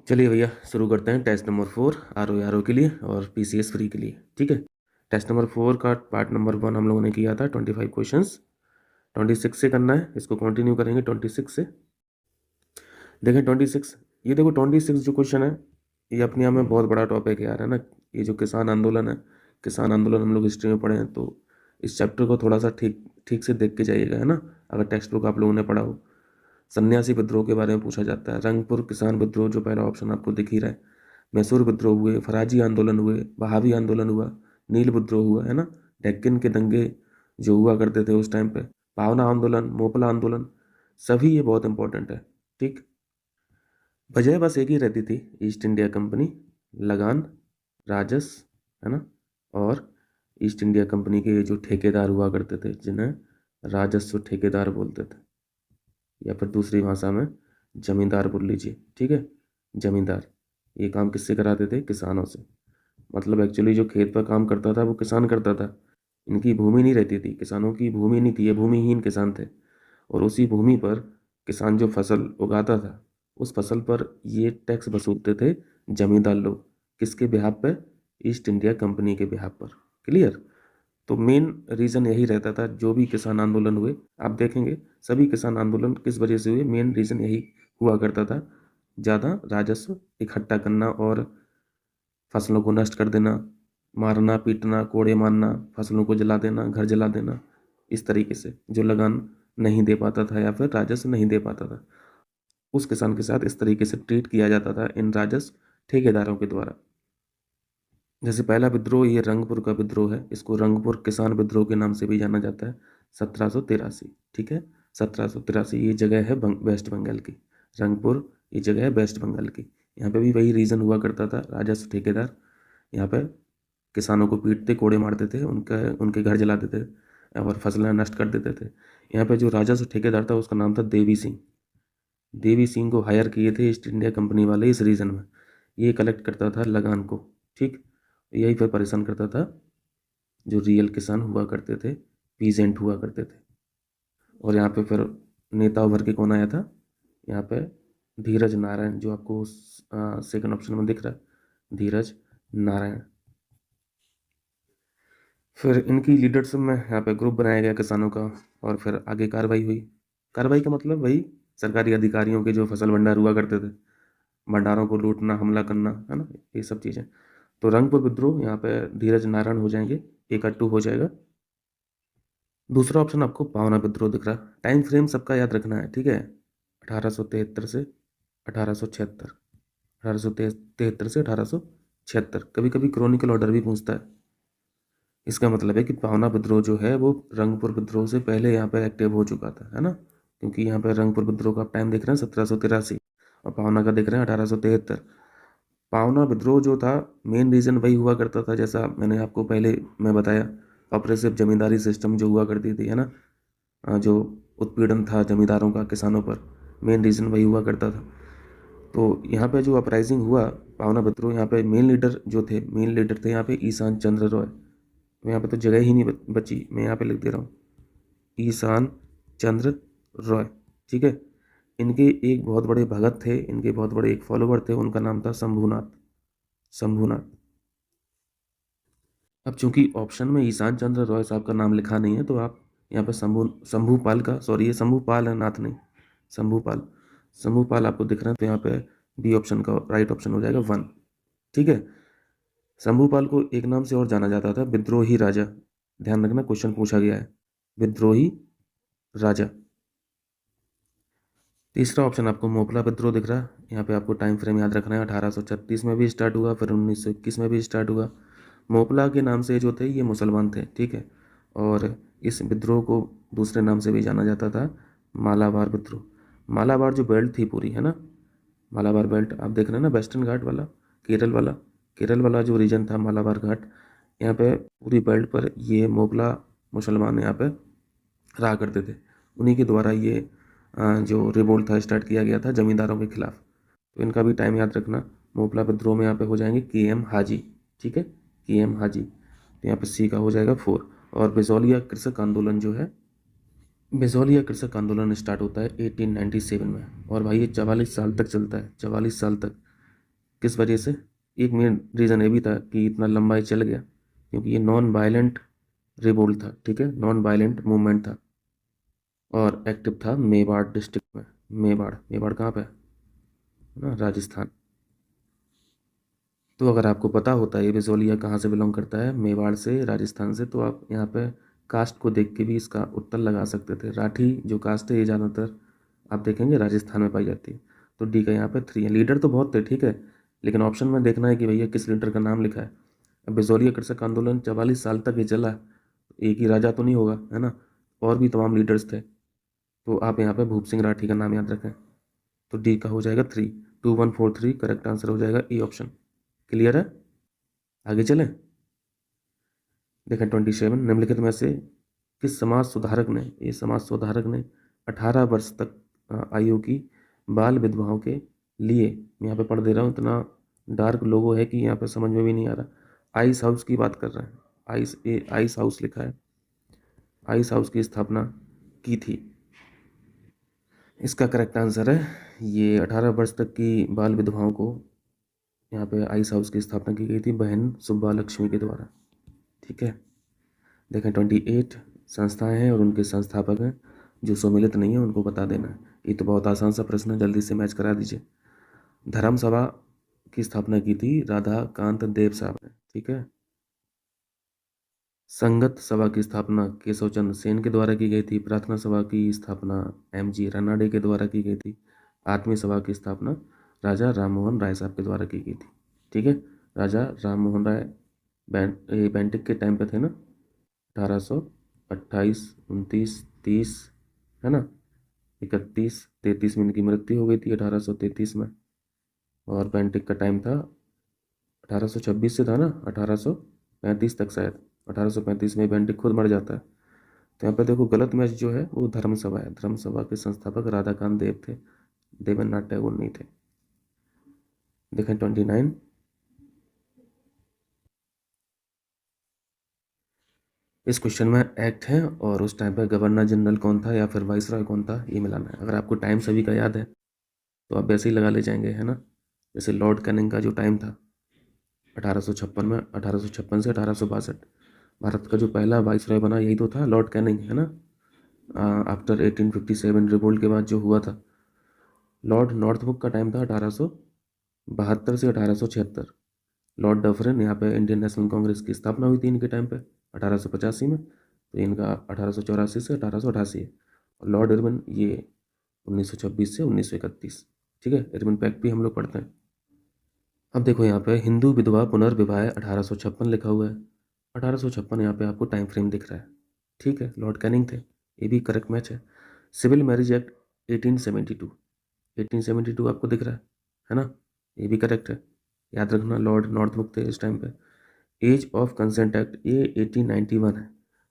चलिए भैया शुरू करते हैं टेस्ट नंबर 4 आर ओ के लिए और पीसीएस फ्री के लिए। ठीक है, टेस्ट नंबर 4 का पार्ट नंबर 1 हम लोगों ने किया था 25 क्वेश्चंस। 26 से करना है, इसको कंटिन्यू करेंगे 26 से। देखें 26, ये देखो 26 जो क्वेश्चन है ये अपने आप में बहुत बड़ा टॉपिक है यार, है ना। ये जो किसान आंदोलन है, किसान आंदोलन हम लोग हिस्ट्री में पढ़े हैं, तो इस चैप्टर को थोड़ा सा ठीक ठीक से देख के जाइएगा, है ना। अगर टेक्स्ट बुक आप लोगों ने पढ़ा हो। सन्यासी विद्रोह के बारे में पूछा जाता है, रंगपुर किसान विद्रोह जो पहला ऑप्शन आपको दिख ही रहा है, मैसूर विद्रोह हुए, फराजी आंदोलन हुए, बहावी आंदोलन हुआ, नील विद्रोह हुआ, है ना। डेक्कन के दंगे जो हुआ करते थे उस टाइम पे, पावना आंदोलन, मोपला आंदोलन, सभी ये बहुत इंपॉर्टेंट है। ठीक, वजह बस एक ही रहती थी, ईस्ट इंडिया कंपनी, लगान, राजस्व, है ना। और ईस्ट इंडिया कंपनी के जो ठेकेदार हुआ करते थे जिन्हें राजस्व ठेकेदार बोलते थे, या फिर दूसरी भाषा में जमींदार बोल लीजिए। ठीक है, जमींदार ये काम किससे कराते थे? किसानों से। मतलब एक्चुअली जो खेत पर काम करता था वो किसान करता था, इनकी भूमि नहीं रहती थी, किसानों की भूमि नहीं थी, ये भूमिहीन किसान थे। और उसी भूमि पर किसान जो फसल उगाता था उस फसल पर ये टैक्स वसूलते थे जमींदार लोग। किसके बिहाफ पे? ईस्ट इंडिया कंपनी के बिहाफ पर। क्लियर? तो मेन रीज़न यही रहता था, जो भी किसान आंदोलन हुए आप देखेंगे सभी किसान आंदोलन किस वजह से हुए, मेन रीज़न यही हुआ करता था, ज़्यादा राजस्व इकट्ठा करना और फसलों को नष्ट कर देना, मारना पीटना, कोड़े मारना, फसलों को जला देना, घर जला देना, इस तरीके से जो लगान नहीं दे पाता था या फिर राजस्व नहीं दे पाता था उस किसान के साथ इस तरीके से ट्रीट किया जाता था इन राजस्व ठेकेदारों के द्वारा। जैसे पहला विद्रोह ये रंगपुर का विद्रोह है, इसको रंगपुर किसान विद्रोह के नाम से भी जाना जाता है, 1783। ठीक है, 1783 ये जगह है वेस्ट बंगाल की। रंगपुर ये जगह है वेस्ट बंगाल की। यहाँ पे भी वही रीज़न हुआ करता था, राजस्व ठेकेदार यहाँ पे किसानों को पीटते, कोड़े मारते थे, उनके घर जला देते और फसलें नष्ट कर देते थे। यहाँ पे जो राजस्व ठेकेदार था उसका नाम था देवी सिंह। देवी सिंह को हायर किए थे ईस्ट इंडिया कंपनी वाले इस रीज़न में। ये कलेक्ट करता था लगान को। ठीक, यही फिर परेशान करता था जो रियल किसान हुआ करते थे, पीजेंट हुआ करते थे। और यहाँ पे फिर नेता उभर के कौन आया था? यहाँ पे धीरज नारायण, जो आपको सेकंड ऑप्शन में दिख रहा है, धीरज नारायण। फिर इनकी लीडरशिप में यहाँ पे ग्रुप बनाया गया किसानों का और फिर आगे कार्रवाई हुई। कार्रवाई का मतलब वही सरकारी अधिकारियों के जो फसल भंडार हुआ करते थे, भंडारों को लूटना, हमला करना, है ना, ये सब चीज़ें। तो रंगपुर विद्रोह यहाँ पे धीरज नारायण हो जाएंगे, 1 और 2 हो जाएगा। दूसरा ऑप्शन आपको पावना विद्रोह दिख रहा है। टाइम फ्रेम सबका याद रखना है, ठीक है। 1873 से 1876, 1873 से 1876। कभी कभी क्रॉनिकल ऑर्डर भी पूछता है। इसका मतलब है कि पावना विद्रोह जो है वो रंगपुर विद्रोह से पहले यहाँ पर एक्टिव हो चुका था, है ना। क्योंकि यहाँ पर रंगपुर विद्रोह का आप टाइम देख रहे हैं 1783 और पावना का देख रहे हैं 1873। पावना विद्रोह जो था मेन रीज़न वही हुआ करता था, जैसा मैंने आपको पहले मैं बताया, ऑपरेसिव जमींदारी सिस्टम जो हुआ करती थी, है ना। जो उत्पीड़न था जमींदारों का किसानों पर, मेन रीज़न वही हुआ करता था। तो यहाँ पे जो अपराइजिंग हुआ पावना विद्रोह, यहाँ पे मेन लीडर जो थे, मेन लीडर थे यहाँ पे ईशान चंद्र रॉय। यहाँ पे तो जगह ही नहीं बची, मैं यहाँ पे लिख दे रहा हूँ, ईशान चंद्र रॉय। ठीक है, इनके एक बहुत बड़े भगत थे, इनके बहुत बड़े एक फॉलोवर थे, उनका नाम था शंभूनाथ। शंभूनाथ। अब चूंकि ऑप्शन में ईशान चंद्र रॉय साहब का नाम लिखा नहीं है तो आप यहाँ पे शंभूपाल का, सॉरी ये शंभूपाल है, नाथ नहीं, शंभूपाल। शंभूपाल आपको दिख रहे हैं, तो यहाँ पे बी ऑप्शन का राइट ऑप्शन हो जाएगा 1। ठीक है, शंभूपाल को एक नाम से और जाना जाता था, विद्रोही राजा। ध्यान रखना, क्वेश्चन पूछा गया है, विद्रोही राजा। तीसरा ऑप्शन आपको मोपला विद्रोह दिख रहा है, यहाँ पे आपको टाइम फ्रेम याद रखना है, 1836 में भी स्टार्ट हुआ, फिर 1921 में भी स्टार्ट हुआ। मोपला के नाम से जो थे ये मुसलमान थे, ठीक है। और इस विद्रोह को दूसरे नाम से भी जाना जाता था, मालाबार विद्रोह। मालाबार जो बेल्ट थी पूरी, है ना, मालाबार बेल्ट आप देख रहे हैं ना, वेस्टर्न घाट वाला, केरल वाला जो रीजन था मालाबार घाट, यहाँ पे पूरी बेल्ट पर ये मोपला मुसलमान यहाँ पे रहा करते थे। उन्हीं के द्वारा ये जो रिवोल्ट था स्टार्ट किया गया था जमींदारों के खिलाफ। तो इनका भी टाइम याद रखना। मोपला विद्रोह में यहाँ पे हो जाएंगे KM हाजी। ठीक है, KM हाजी, तो यहाँ पे सी का हो जाएगा 4। और बिजौलिया कृषक आंदोलन जो है, बिजौलिया कृषक आंदोलन स्टार्ट होता है 1897 में, और भाई ये 44 साल तक चलता है, 44 साल तक। किस वजह से? एक मेन रीज़न ये भी था कि इतना लंबा ये चल गया क्योंकि ये नॉन वायलेंट रिवोल्ट था, ठीक है, नॉन वायलेंट मूवमेंट था और एक्टिव था मेवाड़ डिस्ट्रिक्ट में। मेवाड़, मेवाड़ कहाँ पे है ना, राजस्थान। तो अगर आपको पता होता है ये विजोलिया कहाँ से बिलोंग करता है, मेवाड़ से, राजस्थान से, तो आप यहाँ पे कास्ट को देख के भी इसका उत्तर लगा सकते थे। राठी जो कास्ट है ये ज़्यादातर आप देखेंगे राजस्थान में पाई जाती है। तो डी का यहाँ पे 3 है। लीडर तो बहुत थे, ठीक है, लेकिन ऑप्शन में देखना है कि भैया किस लीडर का नाम लिखा है। अब बिजोलिया कृषक आंदोलन 44 साल तक ये चला, एक ही राजा तो नहीं होगा, है ना, और भी तमाम लीडर्स थे। तो आप यहाँ पे भूप सिंह राठी का नाम याद रखें। तो डी का हो जाएगा 3, 2143 करेक्ट आंसर हो जाएगा ई ऑप्शन। क्लियर है? आगे चलें। देखें 27, निम्नलिखित में से किस समाज सुधारक ने, ये समाज सुधारक ने 18 वर्ष तक आयु की बाल विधवाओं के लिए, मैं यहाँ पे पढ़ दे रहा हूँ, इतना डार्क लोगो है कि यहाँ पे समझ में भी नहीं आ रहा। आइस हाउस की बात कर रहे हैं, आइस हाउस लिखा है, आइस हाउस की स्थापना की थी। इसका करेक्ट आंसर है ये 18 वर्ष तक की बाल विधवाओं को यहाँ पे आइस हाउस की स्थापना की गई थी बहन सुब्बा लक्ष्मी के द्वारा, ठीक है। देखें 28 संस्थाएं हैं और उनके संस्थापक हैं, जो सम्मिलित नहीं है उनको बता देना है। ये तो बहुत आसान सा प्रश्न है, जल्दी से मैच करा दीजिए। धर्म सभा की स्थापना की थी राधा कांत देव साहब ने, ठीक है। संगत सभा की स्थापना केशव चंद्र सेन के द्वारा की गई थी। प्रार्थना सभा की स्थापना MG रानाडे के द्वारा की गई थी। आत्मीय सभा की स्थापना राजा राममोहन राय साहब के द्वारा की गई थी, ठीक है। राजा राममोहन राय बेंटिक के टाइम पे थे ना, 1828, 29, 30, है ना, 31, 33 में इनकी मृत्यु हो गई थी 1833 में। और बेंटिक का टाइम था 1826 से था ना 1835 तक शायद। 1835 में बेंटिक खुद मर जाता है। तो यहाँ पर देखो गलत मैच जो है वो धर्म सभा है। धर्म सभा के संस्थापक राधाकांत देव थे, देवेंद्रनाथ टैगोर नहीं थे। देखें 29, इस क्वेश्चन में एक्ट है और उस टाइम पे गवर्नर जनरल कौन था या फिर वाइसरॉय कौन था ये मिलाना है। अगर आपको टाइम सभी का याद है तो आप वैसे ही लगा ले जाएंगे, है ना। जैसे लॉर्ड कैनिंग का जो टाइम था 1856 में, 1856 से 1862, भारत का जो पहला वाइसरॉय बना यही तो था, लॉर्ड कैनिंग, है ना। आफ्टर 1857 रिवोल्ट के बाद जो हुआ था। लॉर्ड नॉर्थब्रुक का टाइम था 1872 से 1876। लॉर्ड डफरिन, यहाँ पे इंडियन नेशनल कांग्रेस की स्थापना हुई थी इनके टाइम पे 1885 में, तो इनका 1884 से 1888 है। और लॉर्ड इरविन ये 1926 से 1931, ठीक है। इरविन पैक्ट भी हम लोग पढ़ते हैं। अब देखो यहाँ पे हिंदू विधवा पुनर्विवाह 1856 लिखा हुआ है। 1856 यहाँ पे आपको टाइम फ्रेम दिख रहा है, ठीक है। लॉर्ड कैनिंग थे, ये भी करेक्ट मैच है। सिविल मैरिज एक्ट 1872, 1872 आपको दिख रहा है ना, ये भी करेक्ट है। याद रखना लॉर्ड नॉर्थब्रुक थे इस टाइम पे। एज ऑफ कंसेंट एक्ट ये 1891 है।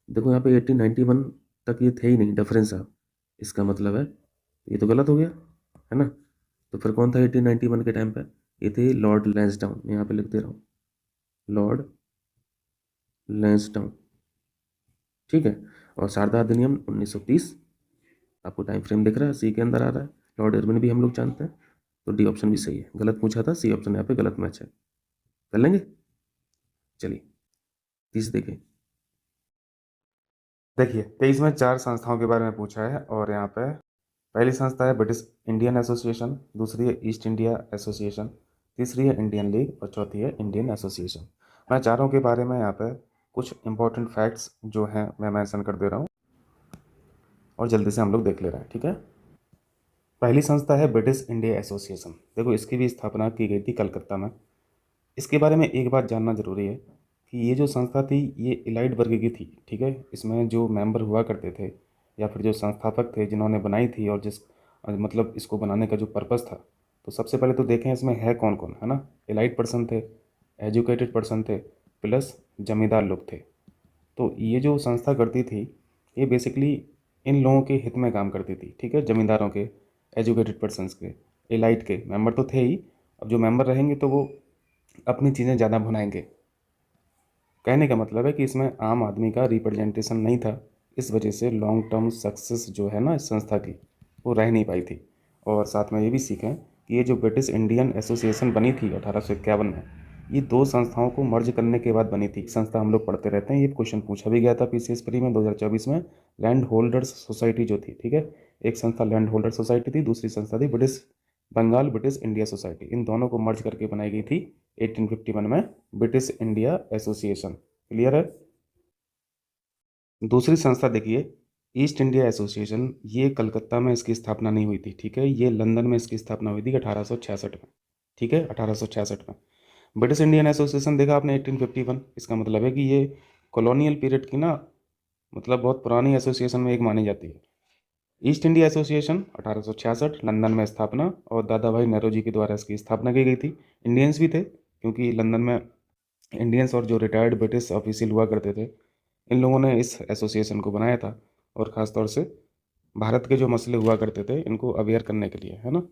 देखो यहाँ पे 1891 तक ये थे ही नहीं डिफरेंस साहब, इसका मतलब है ये तो गलत हो गया, है ना। तो फिर कौन था 1891 के टाइम पे? ये थे लॉर्ड लैंसडाउन, मैं यहाँ पे लिख दे रहा हूँ, लॉर्ड लैंसडाउन, ठीक है। और शारदा अधिनियम 1930, आपको टाइम फ्रेम दिख रहा है, सी के अंदर आ रहा है। लॉर्ड इरविन भी हम लोग जानते हैं, तो डी ऑप्शन भी सही है। गलत पूछा था, सी ऑप्शन यहाँ पे गलत मैच है। कर लेंगे, चलिए 30 देखिए। देखिए 23 में 4 संस्थाओं के बारे में पूछा है और यहाँ पे पहली संस्था है ब्रिटिश इंडियन एसोसिएशन, दूसरी है ईस्ट इंडिया एसोसिएशन, तीसरी है इंडियन लीग और चौथी है इंडियन एसोसिएशन। मैं चारों के बारे में यहाँ पे कुछ इंपॉर्टेंट फैक्ट्स जो हैं मैं मेंशन कर दे रहा हूँ और जल्दी से हम लोग देख ले रहे हैं, ठीक है। पहली संस्था है ब्रिटिश इंडिया एसोसिएशन। देखो इसकी भी स्थापना की गई थी कलकत्ता में। इसके बारे में एक बात जानना जरूरी है कि ये जो संस्था थी ये इलाइट वर्ग की थी, ठीक है। इसमें जो मेंबर हुआ करते थे या फिर जो संस्थापक थे जिन्होंने बनाई थी और जिस मतलब इसको बनाने का जो पर्पस था, तो सबसे पहले तो देखें इसमें है कौन कौन, है ना। इलाइट पर्सन थे, एजुकेटेड पर्सन थे, प्लस जमींदार लोग थे। तो ये जो संस्था करती थी ये बेसिकली इन लोगों के हित में काम करती थी, ठीक है। जमींदारों के, एजुकेटेड पर्सनस के, इलाइट के मेंबर तो थे ही। अब जो मेंबर रहेंगे तो वो अपनी चीज़ें ज़्यादा भुनाएंगे। कहने का मतलब है कि इसमें आम आदमी का रिप्रेजेंटेशन नहीं था, इस वजह से लॉन्ग टर्म सक्सेस जो है ना इस संस्था की वो रह नहीं पाई थी। और साथ में ये भी सीखें कि ये जो ब्रिटिश इंडियन एसोसिएशन बनी थी 1851 में, ये दो संस्थाओं को मर्ज करने के बाद बनी थी। संस्था हम लोग पढ़ते रहते हैं, ये क्वेश्चन पूछा भी गया था पीसीएस प्री में 2024 में। लैंड होल्डर्स सोसाइटी जो थी, ठीक है, एक संस्था लैंड होल्डर सोसाइटी थी, दूसरी संस्था थी British Bengal British India society. इन दोनों को मर्ज करके बनाई गई थी 1851 में ब्रिटिश इंडिया एसोसिएशन। क्लियर है। दूसरी संस्था देखिए ईस्ट इंडिया एसोसिएशन, ये कलकत्ता में इसकी स्थापना नहीं हुई थी, ठीक है, ये लंदन में इसकी स्थापना हुई थी 1866 में, ठीक है, 1866 में। ब्रिटिश इंडियन एसोसिएशन देखा आपने 1851, इसका मतलब है कि ये कॉलोनियल पीरियड की ना, मतलब बहुत पुरानी एसोसिएशन में एक मानी जाती है। ईस्ट इंडिया एसोसिएशन 1866 लंदन में स्थापना, और दादा भाई नेहरू जी के द्वारा इसकी स्थापना की गई थी। इंडियंस भी थे, क्योंकि लंदन में इंडियंस और जो रिटायर्ड ब्रिटिश ऑफिशियल हुआ करते थे, इन लोगों ने इस एसोसिएशन को बनाया था, और ख़ासतौर से भारत के जो मसले हुआ करते थे इनको अवेयर करने के लिए, है ना।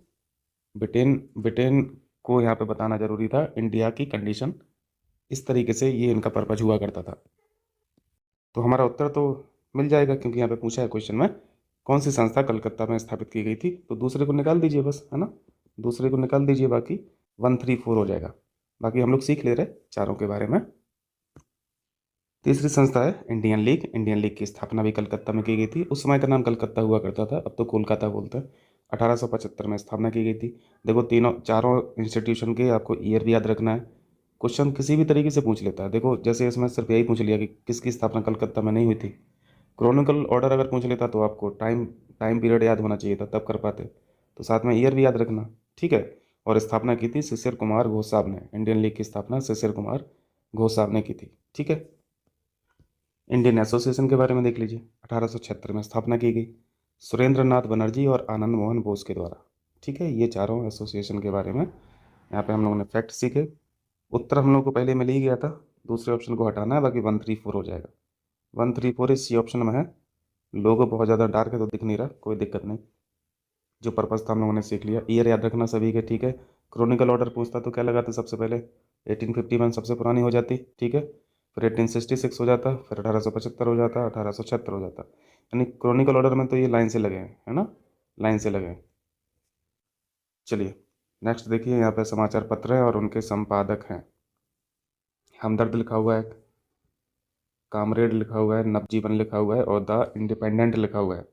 ब्रिटेन ब्रिटेन को यहाँ पे बताना जरूरी था इंडिया की कंडीशन, इस तरीके से ये इनका पर्पज हुआ करता था। तो हमारा उत्तर तो मिल जाएगा, क्योंकि यहाँ पे पूछा है क्वेश्चन में कौन सी संस्था कलकत्ता में स्थापित की गई थी, तो दूसरे को निकाल दीजिए बस, है ना, दूसरे को निकाल दीजिए, बाकी 134 हो जाएगा। बाकी हम लोग सीख ले रहे चारों के बारे में। तीसरी संस्था है इंडियन लीग। इंडियन लीग की स्थापना भी कलकत्ता में की गई थी, उस समय का नाम कलकत्ता हुआ करता था, अब तो कोलकाता बोलते हैं। 1875 में स्थापना की गई थी। देखो तीनों चारों इंस्टीट्यूशन के आपको ईयर भी याद रखना है, क्वेश्चन किसी भी तरीके से पूछ लेता है। देखो जैसे इसमें सिर्फ यही पूछ लिया कि किसकी स्थापना कलकत्ता में नहीं हुई थी, क्रोनिकल ऑर्डर अगर पूछ लेता तो आपको टाइम टाइम पीरियड याद होना चाहिए था, तब कर पाते। तो साथ में ईयर भी याद रखना, ठीक है। और स्थापना की थी शिशिर कुमार घोष साहब ने, इंडियन लीग की स्थापना शिशिर कुमार घोष साहब ने की थी, ठीक है। इंडियन एसोसिएशन के बारे में देख लीजिए, 1876 में स्थापना की गई सुरेंद्र नाथ बनर्जी और आनंद मोहन बोस के द्वारा, ठीक है। ये चारों एसोसिएशन के बारे में यहाँ पे हम लोगों ने फैक्ट सीखे। उत्तर हम लोग को पहले मिल ही गया था, दूसरे ऑप्शन को हटाना है, बाकी 134 हो जाएगा। 134 इसी ऑप्शन में है। लोगो बहुत ज़्यादा डार्क है तो दिख नहीं रहा, कोई दिक्कत नहीं। जो पर्पज़ था हम लोगों ने सीख लिया। ईयर याद रखना सभी के, ठीक है। क्रोनिकल ऑर्डर पूछता तो क्या लगाते सबसे पहले, 1851 सबसे पुरानी हो जाती, ठीक है, फिर 1866 हो जाता, फिर 1875 हो जाता, 1876 हो जाता। यानी क्रोनिकल ऑर्डर में तो ये लाइन से लगे हैं, है ना, लाइन से लगे हैं। चलिए नेक्स्ट देखिए, यहाँ पे समाचार पत्र है और उनके संपादक हैं। हमदर्द लिखा हुआ है, कामरेड लिखा हुआ है, नवजीवन लिखा हुआ है, और द इंडिपेंडेंट लिखा हुआ है।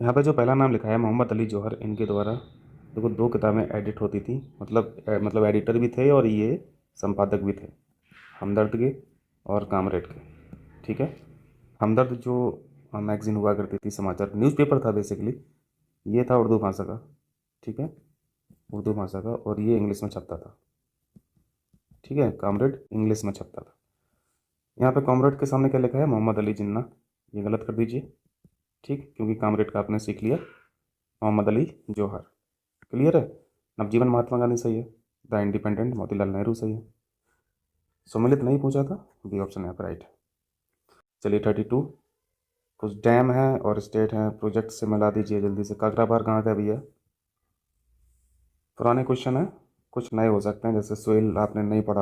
यहाँ पे जो पहला नाम लिखा है मोहम्मद अली जौहर, इनके द्वारा देखो दो किताबें एडिट होती थी, मतलब एडिटर भी थे और ये संपादक भी थे, हमदर्द के और कामरेड के, ठीक है। हमदर्द जो मैगज़ीन हुआ करती थी, समाचार न्यूज़पेपर था बेसिकली, ये था उर्दू भाषा का, ठीक है, उर्दू भाषा का, और ये इंग्लिश में छपता था, ठीक है। कामरेड इंग्लिश में छपता था। यहाँ पे कामरेड के सामने क्या लिखा है, मोहम्मद अली जिन्ना, ये गलत कर दीजिए, ठीक, क्योंकि कामरेड का आपने सीख लिया, मोहम्मद अली जौहर। क्लियर है। नवजीवन महात्मा गांधी सही है, द इंडिपेंडेंट मोतीलाल नेहरू सही है, सुमिलित नहीं पूछा था, बी ऑप्शन है राइट। चलिए 32, कुछ डैम है और स्टेट हैं, प्रोजेक्ट से मिला दीजिए जल्दी से। काकरापार कहाँ का भैया, पुराने क्वेश्चन है, कुछ नए हो सकते हैं, जैसे सोइल आपने नहीं पढ़ा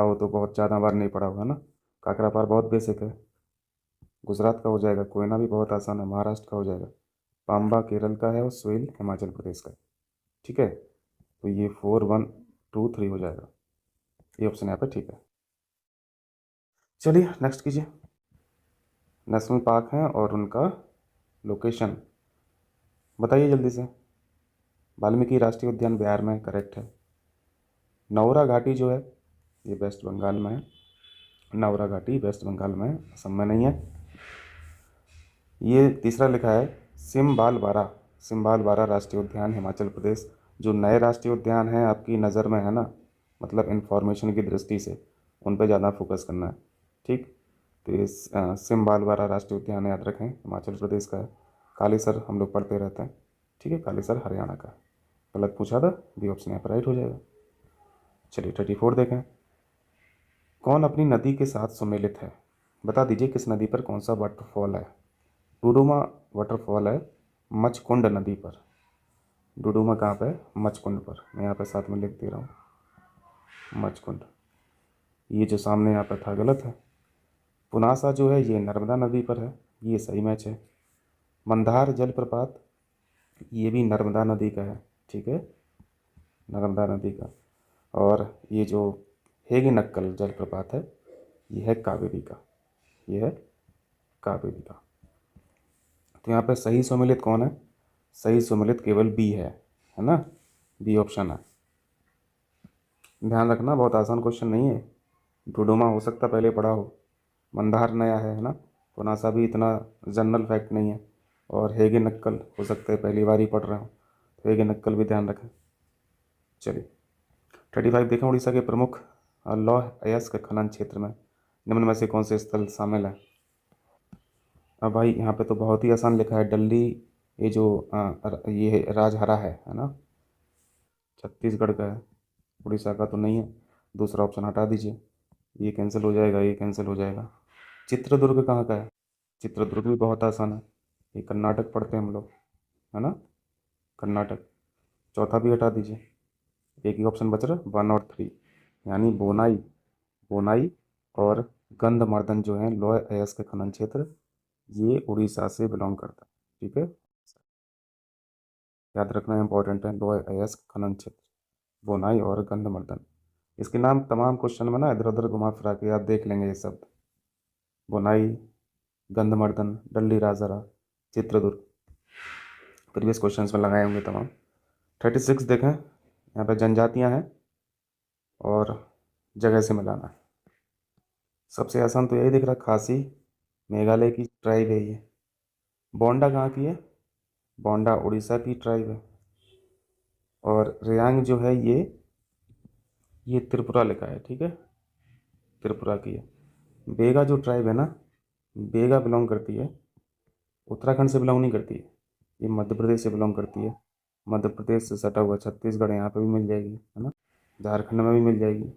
हो तो बहुत ज़्यादा बार नहीं पढ़ा हो, है ना। काकरापार बहुत बेसिक है, गुजरात का हो जाएगा, कोयना भी बहुत आसान है, महाराष्ट्र का हो जाएगा, पाम्बा केरल का है, और सोइल हिमाचल प्रदेश का है, ठीक है। तो ये 4 1 2 3 हो जाएगा, ये ऑप्शन यहाँ पे ठीक है। चलिए नेक्स्ट कीजिए। नेशनल पार्क हैं और उनका लोकेशन बताइए जल्दी से। वाल्मीकि राष्ट्रीय उद्यान बिहार में, करेक्ट है। नौरा घाटी जो है ये वेस्ट बंगाल में है, नौरा घाटी वेस्ट बंगाल में है, असम में नहीं है। ये तीसरा लिखा है सिम्बालबारा राष्ट्रीय उद्यान, हिमाचल प्रदेश। जो नए राष्ट्रीय उद्यान हैं आपकी नज़र में है ना, मतलब इन्फॉर्मेशन की दृष्टि से उन पर ज़्यादा फोकस करना है, ठीक। तो ये सिम्बालबारा राष्ट्रीय उद्यान याद रखें, हिमाचल प्रदेश का है। कालीसर हम लोग पढ़ते रहते हैं, ठीक है, कालीसर हरियाणा का। गलत पूछा था, बी ऑप्शन यहाँ पर राइट हो जाएगा। चलिए 34 देखें। कौन अपनी नदी के साथ सुमेलित है, बता दीजिए किस नदी पर कौन सा वाटरफॉल है। डुडुमा वाटरफॉल है मचकुंड नदी पर। डुडुमा कहाँ पे है, मचकुंड पर, मैं यहाँ पे साथ में लिख दे रहा हूँ, मचकुंड। ये जो सामने यहाँ पे था गलत है। पुनासा जो है ये नर्मदा नदी पर है, ये सही मैच है। मंदार जलप्रपात ये भी नर्मदा नदी का है, ठीक है, नर्मदा नदी का। और ये जो हेगेनक्कल जलप्रपात है ये है कावेरी का, ये है कावेरी का। तो यहाँ पे सही सम्मिलित कौन है? सही सम्मिलित केवल बी है ना, बी ऑप्शन है। ध्यान रखना बहुत आसान क्वेश्चन नहीं है। डोडोमा हो सकता पहले पढ़ा हो, मंदार नया है ना, पुनासा भी इतना जनरल फैक्ट नहीं है, और हेगेनक्कल हो सकता है पहली बार ही पढ़ रहा हूँ, तो हेगेनक्कल भी ध्यान रखें। चलिए 35 देखें। उड़ीसा के प्रमुख लौह अयस्क खनन क्षेत्र में निम्न में से कौन से स्थल शामिल है? अब भाई यहाँ पे तो बहुत ही आसान लिखा है, डल्ली, ये जो ये राजहरा है ना, छत्तीसगढ़ का है, उड़ीसा का तो नहीं है। दूसरा ऑप्शन हटा दीजिए, ये कैंसिल हो जाएगा, ये कैंसिल हो जाएगा। चित्रदुर्ग कहाँ का है? चित्रदुर्ग भी बहुत आसान है, ये कर्नाटक पढ़ते हैं हम लोग, है ना, कर्नाटक। चौथा भी हटा दीजिए, एक ही ऑप्शन बच रहा, 1 और 3, यानी बोनाई, बोनाई और गंधमार्दन जो है लौह अयस्क खनन क्षेत्र, ये उड़ीसा से बिलोंग करता है, ठीक है, याद रखना इंपॉर्टेंट है, लौह अयस्क खनन क्षेत्र, बोनाई और गंधमार्दन। इसके नाम तमाम क्वेश्चन में ना इधर उधर घुमा फिरा के आप देख लेंगे ये शब्द, बोनाई, गंधमार्दन, डल्ली राजहरा, चित्रदुर्ग, प्रीवियस क्वेश्चंस में लगाए होंगे तमाम। 36 देखें, यहाँ पे जनजातियाँ हैं और जगह से मिलाना है। सबसे आसान तो यही दिख रहा, खासी मेघालय की ट्राइब है ये। बोंडा कहाँ की है? बोंडा उड़ीसा की ट्राइब है। और रियांग जो है ये त्रिपुरा लिखा है, ठीक है, त्रिपुरा की है। बेगा जो ट्राइब है ना, बेगा बिलोंग करती है, उत्तराखंड से बिलोंग नहीं करती है, ये मध्य प्रदेश से बिलोंग करती है। मध्य प्रदेश से सटा हुआ छत्तीसगढ़, यहाँ पे भी मिल जाएगी, है ना, झारखंड में भी मिल जाएगी,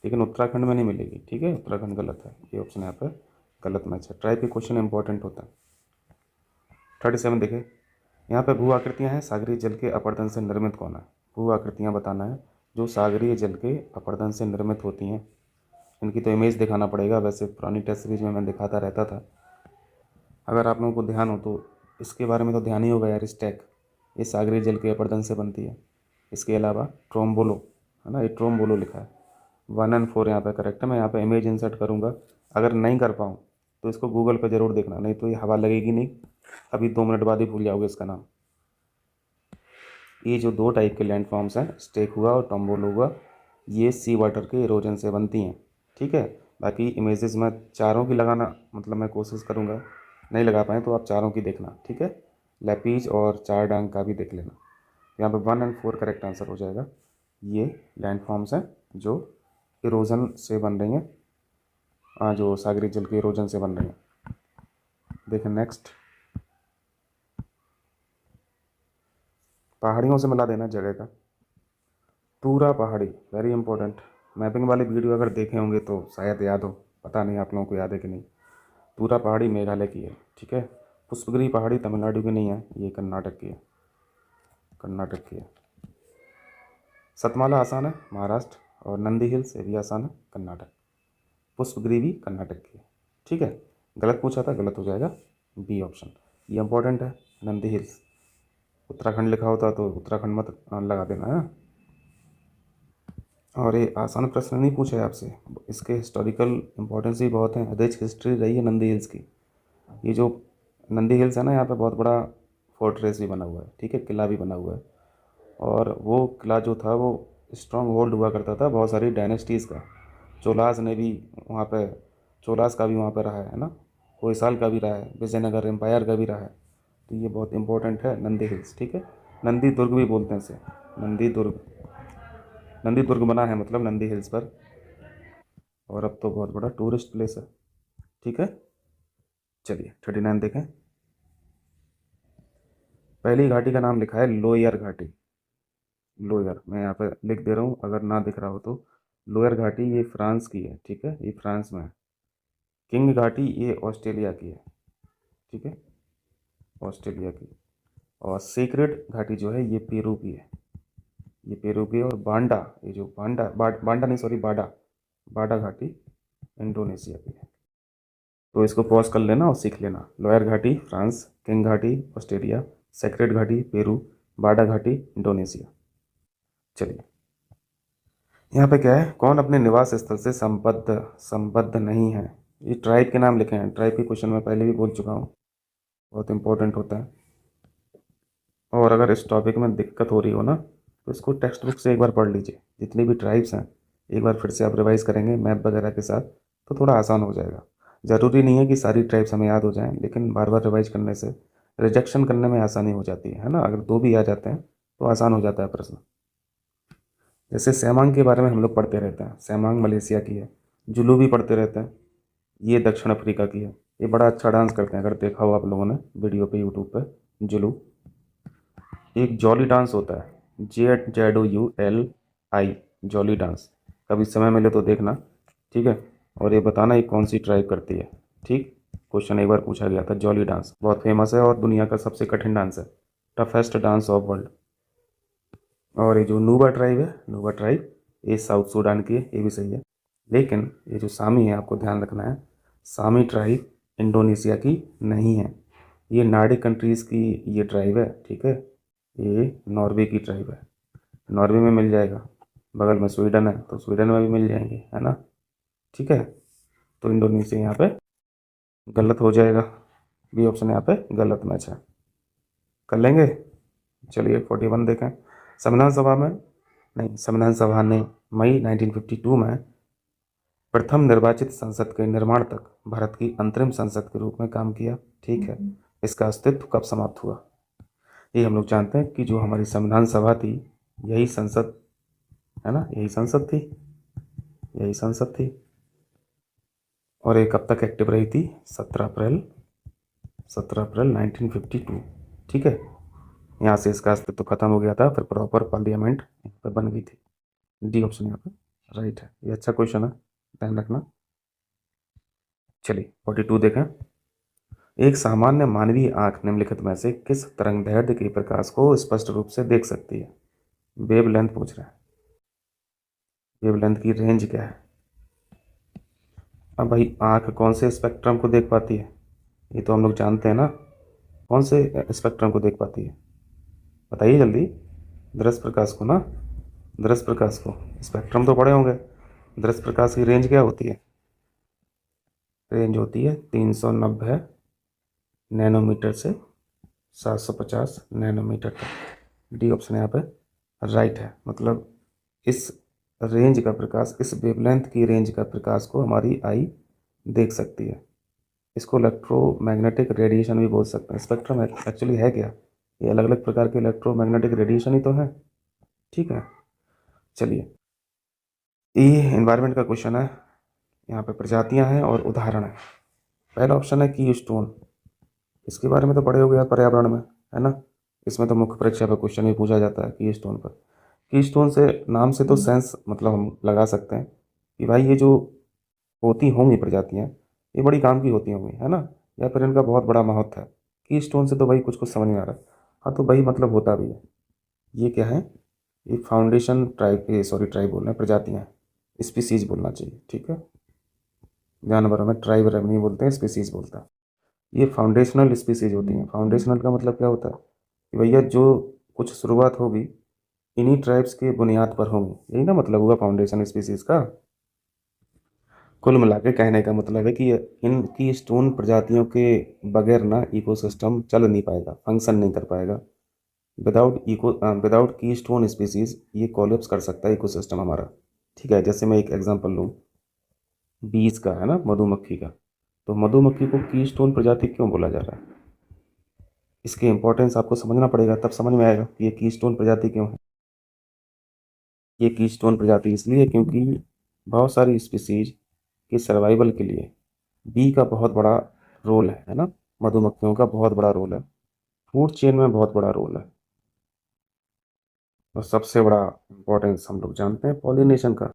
लेकिन उत्तराखंड में नहीं मिलेगी, ठीक है, उत्तराखंड गलत है, ये ऑप्शन यहाँ पर गलत मैच है। ट्राइब के क्वेश्चन इंपॉर्टेंट होता है। 37 देखें, यहाँ पे भू आकृतियाँ हैं, सागरीय जल के अपरदन से निर्मित कौन है? भू आकृतियाँ बताना है जो सागरीय जल के अपरदन से निर्मित होती हैं। इनकी तो इमेज दिखाना पड़ेगा, वैसे पुरानी टेस्ट सीरीज में मैं दिखाता रहता था, अगर आप लोगों को ध्यान हो तो इसके बारे में तो ध्यान ही होगा यार। स्टैक ये सागरीय जल के अपरदन से बनती है। इसके अलावा ट्रोम्बोलो है ना, ये ट्रोम्बोलो लिखा है। 1 और 4 यहाँ पे करेक्ट है। मैं यहाँ पे इमेज इंसर्ट करूँगा, अगर नहीं कर पाऊँ तो इसको गूगल पे ज़रूर देखना, नहीं तो ये हवा लगेगी नहीं, अभी 2 मिनट बाद ही भूल जाओगे इसका नाम। ये जो 2 टाइप के लैंड फॉर्म्स हैं, स्टेक हुआ और टोम्बोलो हुआ, ये सी वाटर के इरोजन से बनती हैं, ठीक है। बाकी इमेजेस मैं चारों की लगाना, मतलब मैं कोशिश करूँगा, नहीं लगा पाए तो आप चारों की देखना, ठीक है, लेपीज और चार डांग का भी देख लेना। यहाँ पे 1 और 4 करेक्ट आंसर हो जाएगा। ये लैंड फॉर्म्स हैं जो इरोजन से बन रही हैं, जो सागरीय जल के इरोजन से बन रही हैं। देखें नेक्स्ट, पहाड़ियों से मिला देना जगह का। टूरा पहाड़ी, वेरी इंपॉर्टेंट, मैपिंग वाले वीडियो अगर देखे होंगे तो शायद याद हो, पता नहीं आप लोगों को याद है कि नहीं। टूरा पहाड़ी मेघालय की है, ठीक है। पुष्पगिरी पहाड़ी तमिलनाडु की नहीं है, ये कर्नाटक की है, कर्नाटक की है। सतमाला आसान है, महाराष्ट्र, और नंदी हिल्स ये भी आसान है, कर्नाटक। पुष्पगिरी भी कर्नाटक की है, ठीक है। गलत पूछा था, गलत हो जाएगा, बी ऑप्शन, ये इंपॉर्टेंट है। नंदी हिल्स उत्तराखंड लिखा होता तो उत्तराखंड मत लगा देना है। और ये आसान प्रश्न नहीं पूछा है आपसे, इसके हिस्टोरिकल इंपॉर्टेंस भी बहुत है, रिच हिस्ट्री रही है नंदी हिल्स की। ये जो नंदी हिल्स है ना, यहाँ पे बहुत बड़ा फोर्ट्रेस भी बना हुआ है, ठीक है, किला भी बना हुआ है। और वो किला जो था वो स्ट्रॉन्ग होल्ड हुआ करता था बहुत सारी डायनेस्टीज़ का। चोलास ने भी वहाँ पे, चोलास का भी वहाँ पे रहा है ना, होयसाल का भी रहा है, विजयनगर एम्पायर का भी रहा है। तो ये बहुत इंपॉर्टेंट है नंदी हिल्स, ठीक है। नंदी दुर्ग भी बोलते हैं इसे, नंदी दुर्ग, नंदी दुर्ग बना है मतलब नंदी हिल्स पर, और अब तो बहुत बड़ा टूरिस्ट प्लेस है, ठीक है। चलिए 39 देखें, पहली घाटी का नाम लिखा है लोयर घाटी। लोयर मैं यहाँ पर लिख दे रहा हूँ, अगर ना दिख रहा हो तो। लोयर घाटी ये फ्रांस की है, ठीक है, ये फ्रांस में है। किंग घाटी ये ऑस्ट्रेलिया की है, ठीक है, ऑस्ट्रेलिया की। और सीक्रेट घाटी जो है ये पेरू की है, ये पेरू की है। और बांडा, ये जो बांडा नहीं सॉरी, बाडा, बाडा घाटी इंडोनेशिया की है। तो इसको पॉज कर लेना और सीख लेना। लोयर घाटी फ्रांस, किंग घाटी ऑस्ट्रेलिया, सेक्रेड घाटी पेरू, बाडा घाटी इंडोनेशिया। चलिए, यहाँ पे क्या है, कौन अपने निवास स्थल से संबद्ध नहीं है। ये ट्राइब के नाम लिखे हैं। ट्राइब के क्वेश्चन मैं पहले भी बोल चुका हूँ, बहुत इंपॉर्टेंट होता है। और अगर इस टॉपिक में दिक्कत हो रही हो ना, तो इसको टेक्स्ट बुक से एक बार पढ़ लीजिए। जितनी भी ट्राइब्स हैं एक बार फिर से आप रिवाइज करेंगे मैप वगैरह के साथ, तो थोड़ा आसान हो जाएगा। ज़रूरी नहीं है कि सारी ट्राइब्स हमें याद हो जाएं, लेकिन बार बार रिवाइज करने से रिजेक्शन करने में आसानी हो जाती है ना। अगर दो भी आ जाते हैं तो आसान हो जाता है प्रश्न। जैसे सेमांग के बारे में हम लोग पढ़ते रहते हैं, सेमांग मलेशिया की है। जुलू भी पढ़ते रहते हैं, ये दक्षिण अफ्रीका की है। ये बड़ा अच्छा डांस करते हैं, अगर देखा हो आप लोगों ने वीडियो पे यूट्यूब पे, जुलू। एक जॉली डांस होता है, ZZOULI, जॉली डांस। कभी समय मिले तो देखना, ठीक है। और ये बताना ये कौन सी ट्राइब करती है, ठीक। क्वेश्चन एक बार पूछा गया था। जॉली डांस बहुत फेमस है और दुनिया का सबसे कठिन डांस है, टफेस्ट डांस ऑफ वर्ल्ड। और ये जो नूबा ट्राइब है, नूबा ट्राइब, ये साउथ सूडान की है, ये भी सही है। लेकिन ये जो सामी है, आपको ध्यान रखना है, सामी ट्राइब इंडोनेशिया की नहीं है। ये नार्डिक कंट्रीज़ की ये ट्राइब है, ठीक है। ये नॉर्वे की ट्राइब है। नॉर्वे में मिल जाएगा, बगल में स्वीडन है तो स्वीडन में भी मिल जाएंगे, है ना, ठीक है। तो इंडोनेशिया यहाँ पे गलत हो जाएगा, बी ऑप्शन यहाँ पे गलत मैच है। कर लेंगे। चलिए 41 देखें। संविधान सभा में, नहीं संविधान सभा ने मई 1952 में प्रथम निर्वाचित संसद के निर्माण तक भारत की अंतरिम संसद के रूप में काम किया, ठीक है। इसका अस्तित्व कब समाप्त हुआ। ये हम लोग जानते हैं कि जो हमारी संविधान सभा थी, यही संसद है ना, यही संसद थी, यही संसद थी। और ये कब तक एक्टिव रही थी, 17 अप्रैल 1952, ठीक है। यहाँ से इसका अस्तित्व खत्म हो गया था, फिर प्रॉपर पार्लियामेंट यहाँ पर बन गई थी। डी ऑप्शन यहाँ पर राइट है। ये अच्छा क्वेश्चन है, ध्यान रखना। चलिए 42 देखें। एक सामान्य मानवीय आंख निम्नलिखित में से किस तरंगदैर्ध्य के प्रकाश को स्पष्ट रूप से देख सकती है। वेवलेंथ पूछ रहे हैं, वेवलेंथ की रेंज क्या है। अब भाई आंख कौन से स्पेक्ट्रम को देख पाती है, ये तो हम लोग जानते हैं ना। कौन से स्पेक्ट्रम को देख पाती है, बताइए जल्दी। दृश्य प्रकाश को ना, दृश्य प्रकाश को। स्पेक्ट्रम तो पढ़े होंगे। दृश्य प्रकाश की रेंज क्या होती है, रेंज होती है 390 नैनोमीटर से 750 नैनोमीटर तक। डी ऑप्शन यहाँ पे राइट है। मतलब इस रेंज का प्रकाश, इस वेवलेंथ की रेंज का प्रकाश को हमारी आई देख सकती है। इसको इलेक्ट्रोमैग्नेटिक रेडिएशन भी बोल सकते हैं। स्पेक्ट्रम एक्चुअली है क्या, ये अलग अलग प्रकार के इलेक्ट्रोमैग्नेटिक रेडिएशन ही तो है, ठीक है। चलिए, ये एनवायरनमेंट का क्वेश्चन है। यहाँ पे प्रजातियाँ हैं और उदाहरण है। पहला ऑप्शन है की स्टोन। इसके बारे में तो पढ़े हो गया पर्यावरण में, है ना। इसमें तो मुख्य परीक्षा पर क्वेश्चन भी पूछा जाता है की स्टोन पर। की स्टोन से नाम से तो सेंस मतलब हम लगा सकते हैं कि भाई ये जो होती होंगी प्रजातियाँ, ये बड़ी काम की होती होंगी, है ना, या फिर इनका बहुत बड़ा महत्व है। की स्टोन से तो भाई कुछ कुछ समझ में आ रहा है। हाँ तो भाई मतलब होता भी है। ये क्या है, ये फाउंडेशन ट्राइब, सॉरी ट्राइब बोल रहे हैं, प्रजातियाँ, स्पीसीज बोलना चाहिए, ठीक है। जानवरों में ट्राइब नहीं बोलते हैं, स्पीसीज बोलता है। ये फाउंडेशनल स्पीसीज होती हैं। फाउंडेशनल का मतलब क्या होता है कि भैया जो कुछ शुरुआत होगी इन्हीं ट्राइब्स के बुनियाद पर होंगी, यही ना मतलब हुआ फाउंडेशन स्पीसीज का। कुल मिला के कहने का मतलब है कि इनकी स्टोन प्रजातियों के बगैर ना इकोसिस्टम चल नहीं पाएगा, फंक्शन नहीं कर पाएगा। विदाउट की स्टोन स्पीसीज ये कोलैप्स कर सकता है इकोसिस्टम हमारा, ठीक है। जैसे मैं एक एग्जांपल लूँ बीज का, है ना, मधुमक्खी का। तो मधुमक्खी को की स्टोन प्रजाति क्यों बोला जा रहा है, इसके इंपॉर्टेंस आपको समझना पड़ेगा, तब समझ में आएगा कि ये की स्टोन प्रजाति क्यों है। ये की स्टोन प्रजाति इसलिए क्योंकि बहुत सारी स्पीसीज के सर्वाइवल के लिए बी का बहुत बड़ा रोल है ना। मधुमक्खियों का बहुत बड़ा रोल है, फूड चेन में बहुत बड़ा रोल है। और सबसे बड़ा इंपॉर्टेंस हम लोग जानते हैं पॉलिनेशन का।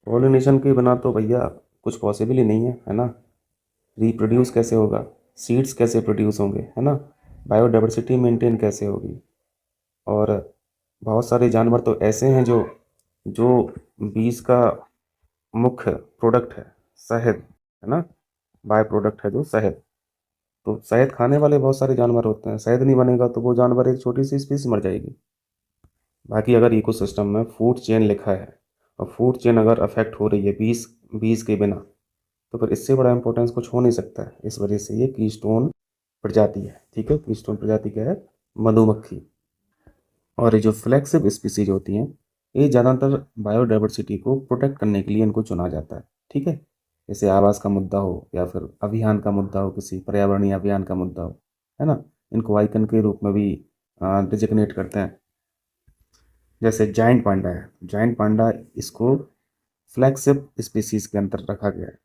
पॉलिनेशन के बिना तो भैया कुछ पॉसिबल ही नहीं है ना। रिप्रोड्यूस कैसे होगा, सीड्स कैसे प्रोड्यूस होंगे, है ना, बायोडाइवर्सिटी मेंटेन कैसे होगी। और बहुत सारे जानवर तो ऐसे हैं जो जो बीज का मुख्य प्रोडक्ट है शहद, है ना, बाय प्रोडक्ट है जो शहद। तो शहद खाने वाले बहुत सारे जानवर होते हैं, शहद नहीं बनेगा तो वो जानवर एक छोटी सी स्पीसीज मर जाएगी। बाकी अगर इकोसिस्टम में फूड चेन लिखा है और फूड चेन अगर अफेक्ट हो रही है बीज बीज के बिना, तो फिर इससे बड़ा इंपॉर्टेंस कुछ हो नहीं सकता है। इस वजह से ये कीस्टोन प्रजाति है। ठीक है, कीस्टोन प्रजाति क्या है? मधुमक्खी। और ये जो फ्लैगशिप स्पीसीज होती हैं, ये ज़्यादातर बायोडाइवर्सिटी को प्रोटेक्ट करने के लिए इनको चुना जाता है। ठीक है, जैसे आवास का मुद्दा हो या फिर अभियान का मुद्दा हो, किसी पर्यावरणीय अभियान का मुद्दा हो, है ना, इनको आइकन के रूप में भी डिजिग्नेट करते हैं। जैसे जाइंट पांडा है, जाइंट पांडा इसको फ्लैगशिप स्पीसीज के अंतर रखा गया है।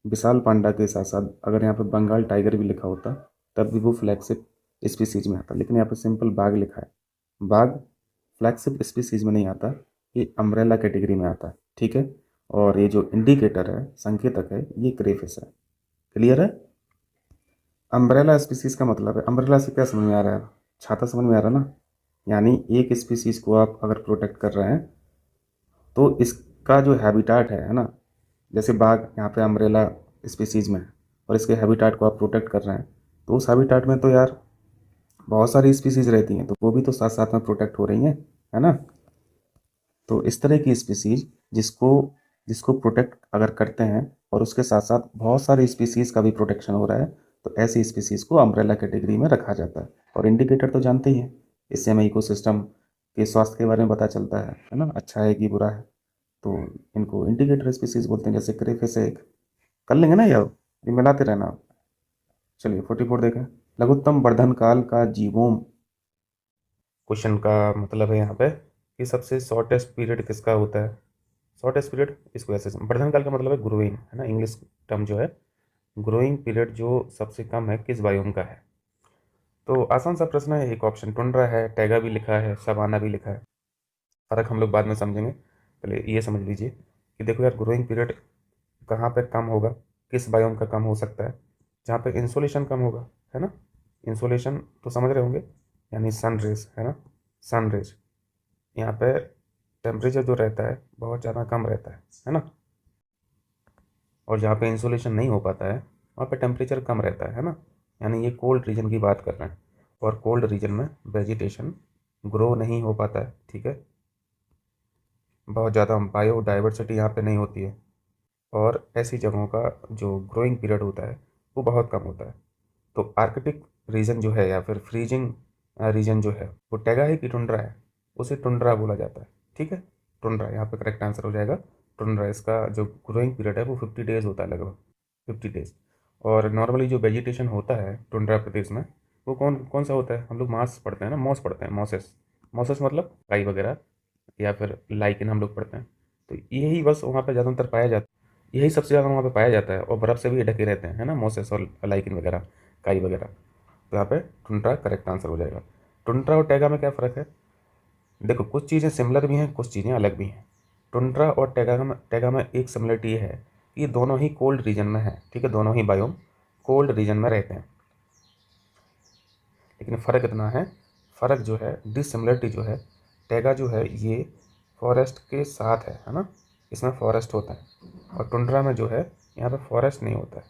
विशाल पांडा के साथ साथ अगर यहाँ पर बंगाल टाइगर भी लिखा होता तब भी वो फ्लैगशिप स्पीसीज में आता, लेकिन यहाँ पर सिंपल बाघ लिखा है। बाघ फ्लैगशिप स्पीसीज में नहीं आता, ये अम्ब्रेला कैटेगरी में आता है। ठीक है, और ये जो इंडिकेटर है, संकेतक है, ये क्रेफिश है। क्लियर है? अम्ब्रेला स्पीसीज का मतलब है, अम्ब्रेला से क्या समझ में आ रहा है? छाता समझ में आ रहा है ना? यानी एक स्पीसीज को आप अगर प्रोटेक्ट कर रहे हैं तो इसका जो हैबिटाट है ना, जैसे बाघ यहाँ पे अम्ब्रेला स्पीसीज में है और इसके हैबिटाट को आप प्रोटेक्ट कर रहे हैं, तो उस हैबिटाट में तो यार बहुत सारी स्पीसीज रहती हैं, तो वो भी तो साथ साथ में प्रोटेक्ट हो रही हैं, है ना। तो इस तरह की स्पीसीज जिसको जिसको प्रोटेक्ट अगर करते हैं और उसके साथ साथ बहुत सारी स्पीसीज का भी प्रोटेक्शन हो रहा है, तो ऐसी स्पीसीज को अम्ब्रेला कैटेगरी में रखा जाता है। और इंडिकेटर तो जानते ही हैं, इससे हमें इकोसिस्टम के स्वास्थ्य के बारे में पता चलता है ना, अच्छा है कि बुरा है। तो इनको इंडिकेटर स्पीसीज बोलते हैं। जैसे क्रेफिश है एक, कर लेंगे ना यार, ये मिलाते रहना। चलिए 44 देखें। लघुत्तम वर्धन काल का जीवोम, क्वेश्चन का मतलब है यहाँ पे कि सबसे शॉर्टेस्ट पीरियड किसका होता है। शॉर्टेस्ट पीरियड इसको ऐसे वर्धन काल का मतलब है ग्रोइंग, है ना, इंग्लिश टर्म जो है ग्रोइंग पीरियड जो सबसे कम है किस बायोम का है। तो आसान सा प्रश्न है, एक ऑप्शन टुंड्रा है, टैगा भी लिखा है, सवाना भी लिखा है। फर्क हम लोग बाद में समझेंगे, पहले ये समझ लीजिए कि देखो यार, ग्रोइंग पीरियड कहाँ पे कम होगा, किस बायोम का कम हो सकता है, जहाँ पे इंसोलेशन कम होगा, है ना। इंसोलेशन तो समझ रहे होंगे, यानी सन रेज, है ना, सन रेज। यहाँ पे टेम्परेचर जो रहता है बहुत ज़्यादा कम रहता है ना। और जहाँ पे इंसोलेशन नहीं हो पाता है वहाँ पे टेम्परेचर कम रहता है ना। यानी ये कोल्ड रीजन की बात कर रहे हैं, और कोल्ड रीजन में वेजिटेशन ग्रो नहीं हो पाता है। ठीक है, बहुत ज़्यादा बायोडाइवर्सिटी यहाँ पे नहीं होती है, और ऐसी जगहों का जो ग्रोइंग पीरियड होता है वो बहुत कम होता है। तो आर्कटिक रीजन जो है या फिर फ्रीजिंग रीजन जो है वो टैगा है कि टुंड्रा है, उसे टुंड्रा बोला जाता है। ठीक है, टुंड्रा यहाँ पे करेक्ट आंसर हो जाएगा। टुंड्रा, इसका जो ग्रोइंग पीरियड है वो 50 डेज होता है, लगभग 50 डेज। और नॉर्मली जो वेजिटेशन होता है टुंड्रा प्रदेश में वो कौन कौन सा होता है, हम लोग मास पढ़ते हैं ना, मॉस पढ़ते हैं, मॉसेस। मॉसेस मतलब काई वगैरह, या फिर लाइकिन हम लोग पढ़ते हैं। तो यही बस वहाँ पे ज़्यादातर पाया जाता है, यही सबसे ज़्यादा वहाँ पे पाया जाता है, और बर्फ़ से भी ढके रहते हैं, है ना, मोसेस और लाइकिन वगैरह, काई वगैरह। तो यहाँ पे टुंड्रा करेक्ट आंसर हो जाएगा। टुंड्रा और टैगा में क्या फ़र्क है? देखो, कुछ चीज़ें सिमिलर भी हैं, कुछ चीज़ें अलग भी हैं। टुंड्रा और टैगा में एक सिमिलरिटी ये है कि ये दोनों ही कोल्ड रीजन में है। ठीक है, दोनों ही बायोम कोल्ड रीजन में रहते हैं, लेकिन फ़र्क इतना है, फ़र्क जो है, डिसिमिलरिटी जो है, टैगा जो है ये फॉरेस्ट के साथ है ना, इसमें फॉरेस्ट होता है, और टुंड्रा में जो है यहाँ पे फॉरेस्ट नहीं होता है।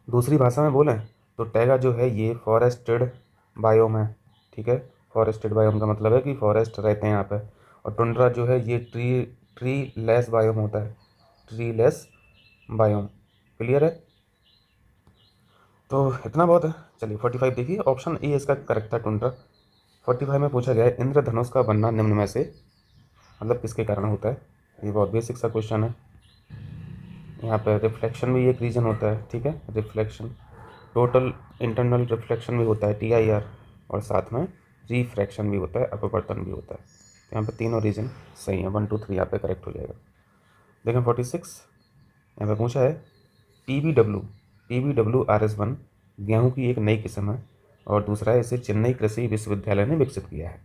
दूसरी भाषा में बोलें तो टैगा जो है ये फॉरेस्टेड बायोम है। ठीक है, फॉरेस्टेड बायोम का मतलब है कि फॉरेस्ट रहते हैं यहाँ पे। और टुंड्रा जो है ये ट्री लेस बायोम होता है, ट्री लेस बायोम। क्लियर है? तो इतना बहुत है। चलिए 45 देखिए, ऑप्शन ए इसका करेक्ट था, टुंड्रा। 45 में पूछा गया है इंद्रधनुष का बनना निम्न में से मतलब किसके कारण होता है। ये बहुत बेसिक सा क्वेश्चन है। यहाँ पर रिफ्लेक्शन भी एक रीजन होता है। ठीक है, रिफ्लेक्शन, टोटल इंटरनल रिफ्लेक्शन भी होता है TIR, और साथ में रिफ्रैक्शन भी होता है, अपवर्तन भी होता है। तो यहाँ पे तीनों रीजन सही है, 1 2 3 यहाँ पे करेक्ट हो जाएगा। देखें 46, यहाँ पे पूछा है PBW RS1 गेहूँ की एक नई किस्म है, और दूसरा है इसे चेन्नई कृषि विश्वविद्यालय ने विकसित किया है।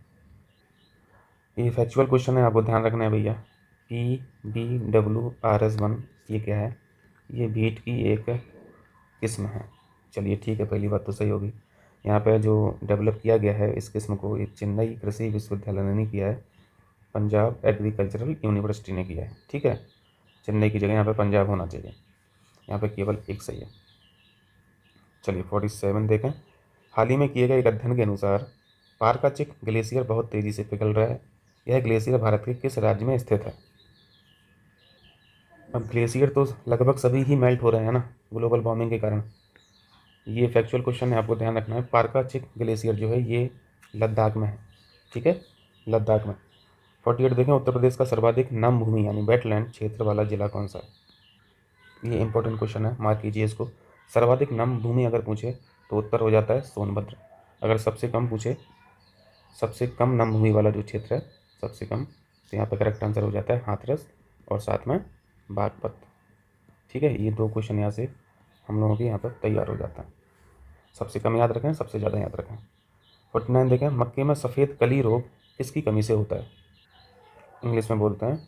ये फैक्चुअल क्वेश्चन है, आपको ध्यान रखना है भैया। PBW RS1 ये क्या है? ये बीट की एक किस्म है। चलिए ठीक है, पहली बात तो सही होगी। यहाँ पे जो डेवलप किया गया है इस किस्म को, ये चेन्नई कृषि विश्वविद्यालय ने नहीं किया है, पंजाब एग्रीकल्चरल यूनिवर्सिटी ने किया है। ठीक है, चेन्नई की जगह यहाँ पे पंजाब होना चाहिए, यहाँ पे केवल एक सही है। चलिए 47 देखें। हाल ही में किए गए एक अध्ययन के अनुसार पारकाचिक ग्लेशियर बहुत तेज़ी से पिघल रहा है। यह ग्लेशियर भारत के किस राज्य में स्थित है? अब ग्लेशियर तो लगभग सभी ही मेल्ट हो रहे हैं ना ग्लोबल वार्मिंग के कारण। ये फैक्चुअल क्वेश्चन है, आपको ध्यान रखना है। पारकाचिक ग्लेशियर जो है ये लद्दाख में है, ठीक है, लद्दाख में। 48 देखें। उत्तर प्रदेश का सर्वाधिक नम भूमि यानी वेटलैंड क्षेत्र वाला जिला कौन सा है? ये इंपॉर्टेंट क्वेश्चन है, मार्क कीजिए इसको। सर्वाधिक नम भूमि अगर पूछे तो उत्तर हो जाता है सोनभद्र। अगर सबसे कम पूछे, सबसे कम नम भूमि वाला जो क्षेत्र है सबसे कम, तो यहाँ पर करेक्ट आंसर हो जाता है हाथरस और साथ में बागपत। ठीक है, ये दो क्वेश्चन यहाँ से हम लोगों के यहाँ पर तैयार हो जाता है। सबसे कम याद रखें, सबसे ज़्यादा याद रखें। 49 देखें। मक्के में सफ़ेद कली रोग किसकी कमी से होता है? इंग्लिश में बोलते हैं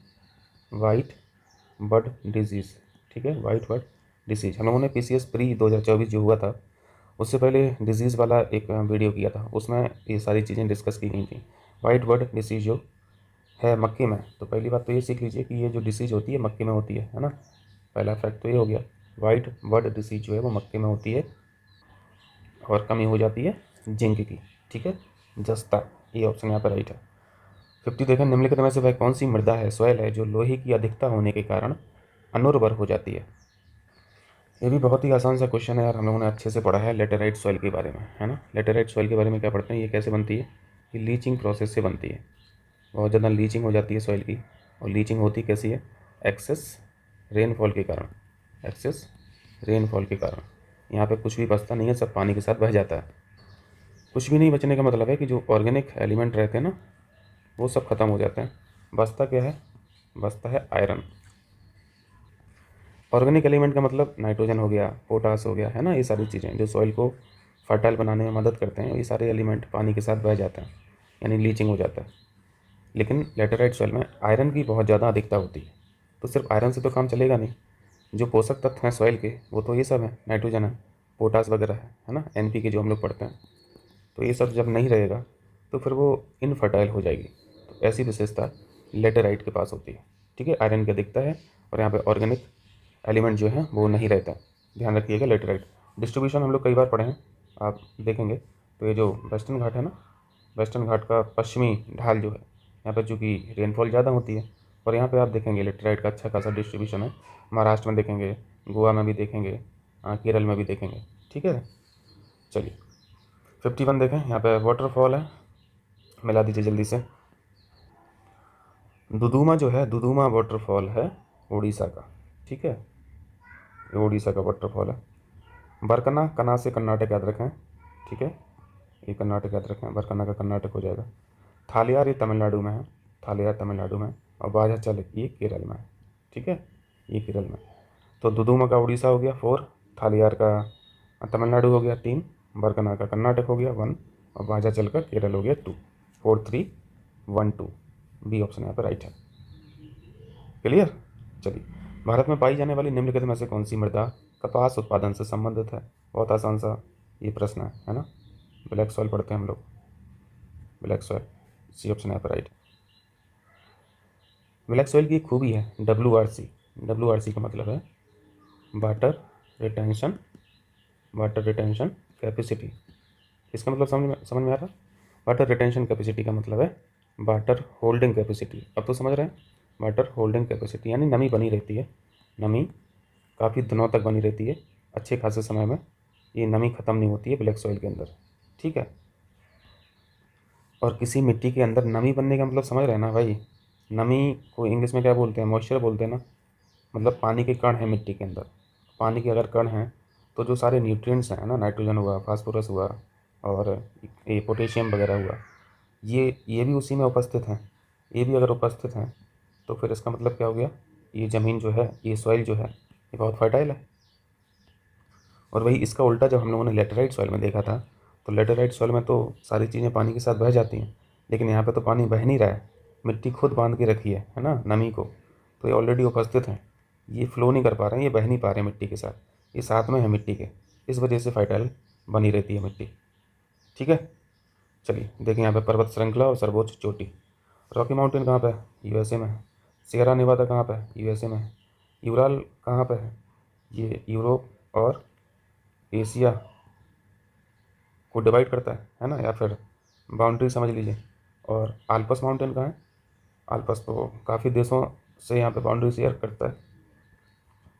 वाइट बड डिजीज़। ठीक है, वाइट बड डिसीज़। हम लोगों ने PCS प्री 2024 जो हुआ था उससे पहले डिजीज़ वाला एक वीडियो किया था, उसमें ये सारी चीज़ें डिस्कस की गई थी। वाइट बड डिसीज़ जो है मक्के में, तो पहली बात तो ये सीख लीजिए कि ये जो डिसीज़ होती है मक्के में होती है ना। पहला फैक्ट तो ये हो गया, वाइट बड डिसीज़ जो है वो मक्के में होती है और कमी हो जाती है जिंक की। ठीक है, जस्ता, ये ऑप्शन यहाँ पर राइट है। 50 देखें। निम्नलिखित में से वह कौन सी मृदा है, सॉइल है, जो लोहे की अधिकता होने के कारण अनुर्वर हो जाती है? ये भी बहुत ही आसान सा क्वेश्चन है यार, हम लोगों ने अच्छे से पढ़ा है लेटेराइट सॉइल के बारे में, है ना। लेटेराइट सॉइल के बारे में क्या पढ़ते हैं, ये कैसे बनती है? ये लीचिंग प्रोसेस से बनती है। बहुत ज़्यादा लीचिंग हो जाती है सॉइल की, और लीचिंग होती कैसी है? एक्सेस रेनफॉल के कारण। एक्सेस रेनफॉल के कारण यहाँ पे कुछ भी बचता नहीं है, सब पानी के साथ बह जाता है। कुछ भी नहीं बचने का मतलब है कि जो ऑर्गेनिक एलिमेंट रहते हैं ना वो सब खत्म हो जाते हैं। बचता क्या है? बचता है आयरन। ऑर्गेनिक एलिमेंट का मतलब नाइट्रोजन हो गया, पोटास हो गया, है ना। ये सारी चीज़ें जो सॉइल को फर्टाइल बनाने में मदद करते हैं, ये सारे एलिमेंट पानी के साथ बह जाते हैं, यानी लीचिंग हो जाता है। लेकिन लेटेराइट सॉइल में आयरन की बहुत ज़्यादा अधिकता होती है, तो सिर्फ आयरन से तो काम चलेगा नहीं। जो पोषक तत्व हैं सॉइल के वो तो ये सब है, नाइट्रोजन है, पोटास वगैरह है ना, NPK जो हम लोग पढ़ते हैं। तो ये सब जब नहीं रहेगा तो फिर वो इनफर्टाइल हो जाएगी। तो ऐसी विशेषता लेटेराइट के पास होती है। ठीक है, आयरन की अधिकता है और यहाँ पे ऑर्गेनिक एलिमेंट जो है वो नहीं रहता है। ध्यान रखिएगा। लेटेराइट डिस्ट्रीब्यूशन हम लोग कई बार पढ़े हैं, आप देखेंगे तो ये जो वेस्टर्न घाट है ना, वेस्टर्न घाट का पश्चिमी ढाल जो है, यहाँ पर चूँकि रेनफॉल ज़्यादा होती है, और यहाँ पे आप देखेंगे लेटेराइट का अच्छा खासा डिस्ट्रीब्यूशन है। महाराष्ट्र में देखेंगे, गोवा में भी देखेंगे, केरल में भी देखेंगे। ठीक है, चलिए 51 देखें। यहाँ पे वाटरफॉल है, मिला दीजिए जल्दी से। दुदुमा जो है, दुदुमा वाटरफॉल है उड़ीसा का। ठीक है, ये उड़ीसा का वाटरफॉल है। बरकना, कना से कर्नाटक याद रखें। ठीक है, ये कर्नाटक याद रखें, बरकना का कर्नाटक हो जाएगा। थालियार ये तमिलनाडु में है, थालियार तमिलनाडु में, और बाजाचल ये केरल में है। ठीक है, ये केरल में। तो दुदुमा का उड़ीसा हो गया 4, थालियार का तमिलनाडु हो गया 3, बरकना का कर्नाटक हो गया 1, और बाजाचल का केरल हो गया 2। 4 3 1 2, बी ऑप्शन यहाँ पर राइट है। क्लियर। चलिए, भारत में पाई जाने वाली निम्नलिखित में से कौन सी मृदा कपास उत्पादन से संबंधित है? बहुत आसान सा ये प्रश्न है ना। ब्लैक सॉइल पढ़ते हैं हम लोग, ब्लैक सॉइल, सी ऑप्शन यहाँ पर राइट। ब्लैक सॉइल की एक खूबी है WRC। WRC का मतलब है water retention, water retention capacity. इसका मतलब समझ में आ रहा? वाटर रिटेंशन कैपेसिटी का मतलब है वाटर होल्डिंग कैपेसिटी। अब तो समझ रहे हैं, वाटर होल्डिंग कैपेसिटी यानी नमी बनी रहती है, नमी काफ़ी दिनों तक बनी रहती है, अच्छे खासे समय में ये नमी ख़त्म नहीं होती है ब्लैक सॉइल के अंदर। ठीक है, और किसी मिट्टी के अंदर नमी बनने का मतलब समझ रहे हैं ना भाई। नमी को इंग्लिश में क्या बोलते हैं? मॉइस्चर बोलते हैं ना। मतलब पानी के कण हैं मिट्टी के अंदर, पानी के अगर कण हैं तो जो सारे न्यूट्रिएंट्स हैं ना, नाइट्रोजन हुआ, फास्फोरस हुआ, और ये पोटेशियम वगैरह हुआ, ये भी उसी में उपस्थित हैं। ये भी अगर उपस्थित हैं तो फिर इसका मतलब क्या हो गया? ये ज़मीन जो है, ये सॉइल जो है, ये बहुत फर्टाइल है। और वही इसका उल्टा जब हम लोगों ने लेटेराइट सॉइल में देखा था, तो लेटेराइट सॉइल में तो सारी चीज़ें पानी के साथ बह जाती हैं, लेकिन यहाँ पे तो पानी बह नहीं रहा है, मिट्टी खुद बांध के रखी है ना नमी को। तो ये ऑलरेडी उपस्थित हैं, ये फ्लो नहीं कर पा रहे हैं, ये बह नहीं पा रहे हैं मिट्टी के साथ, ये साथ में है मिट्टी के, इस वजह से फर्टाइल बनी रहती है मिट्टी। ठीक है, चलिए देखें यहाँ पे पर्वत श्रृंखला और सर्वोच्च चोटी। रॉकी माउंटेन कहाँ पे है? USA में है। सियरा नेवादा कहाँ पे है? USA में है। यूराल कहाँ पे है? ये यूरोप और एशिया वो डिवाइड करता है ना, या फिर बाउंड्री समझ लीजिए। और आल्पस माउंटेन कहाँ है? आल्पस तो काफ़ी देशों से यहाँ पे बाउंड्री शेयर करता है।